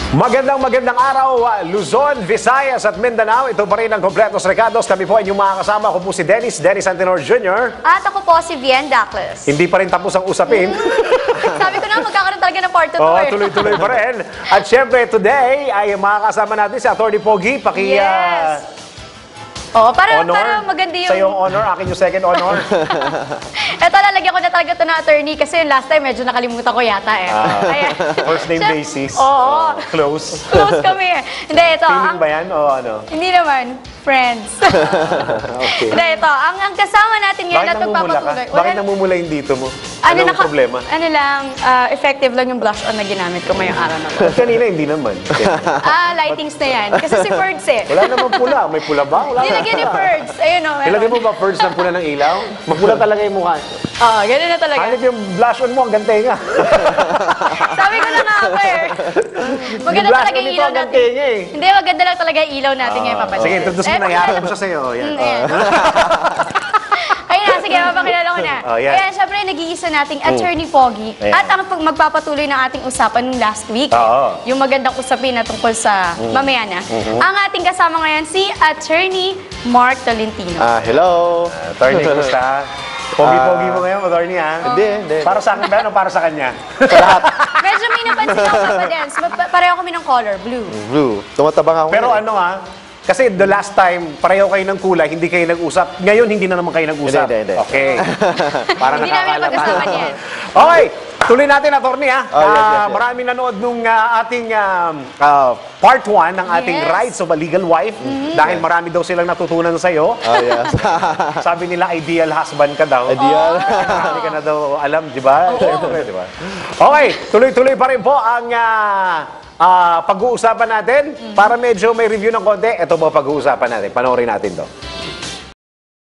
Magandang araw, Luzon, Visayas at Mindanao. Ito pa rin ang Kompletos Recados. Kami po ay inyong mga kasama. Ako po si Dennis Antenor Jr. At ako po si Vian Dacles. Hindi pa rin tapos ang usapin. Sabi ko na, magkakaroon talaga ng part 2 Oo, tuloy-tuloy pa rin. At syempre, today ay makakasama natin si Atty. Pogi. Yes. Oo, para maganda yung... Sa iyong honor, akin yung second honor. Ito, lalagyan ko na talaga ito na attorney kasi last time medyo nakalimutan ko yata eh. Ayan. First name basis. Oo. Close. Close kami eh. Hindi, ito. Feeling ba yan o ano? Hindi naman. Friends. Okay. Hindi, ito. Ang kasama natin ngayon at magpapatuloy. Bakit namumula yung dito mo? Ano Anong problema? Ano lang, effective lang yung blush on na ginamit ko ngayong araw na to. Kanina hindi naman. Lightings na yan. Kasi si Ferds eh. Wala naman pula. May pula ba? Wala. Nilagyan ni Ferds. Ayun o. Ilagay mo ba Ferds ng pula ng ilaw? Magpula talaga yung mukha. Oo, ganun na talaga. Hanip yung blush on mo, ang gantay nga. Sabi ko na nga ako eh. Maganda talaga yung ilaw natin. Hindi, maganda lang talaga yung ilaw natin ngayon, Papa. Sige, introduce mo na. Iharap mo siya sa'yo. Yan. Ayun na, sige, mapakilala ko na. Yan. Ayan, syempre, nag-iisa nating Attorney Pogi. At ang magpapatuloy ng ating usapan nung last week, yung magandang usapin na tungkol sa mamaya na. Ang ating kasama ngayon, si Attorney Mark Tolentino. Hello. Attorney, kumusta? Pogi-pogi mo ngayon, attorney, ha? Hindi. Para sa akin ba o para sa kanya? Sa lahat. Medyo may napansin ako, Papa Dance. Pareho kami ng color, blue. Blue. Tumatabang ako. Pero ano kasi the last time, pareho kayo ng kulay, hindi kayo nag-usap. Ngayon, hindi na naman kayo nag-usap. Hindi. Okay. Para Hindi namin nakakaalam. pag-usapan yan. Okay, tuloy natin, attorney, ha? Yes. Maraming nanood nung ating part 1 ng ating Rights of a Legal Wife. Dahil marami daw silang natutunan sa'yo. Yes. Sabi nila, ideal husband ka daw. Ideal. Hindi ka na daw alam, di ba? Siyempre, di ba? Okay, tuloy-tuloy pa rin po ang pag-uusapan natin. Para medyo may review ng konti, ito po pag-uusapan natin. Panoorin natin to.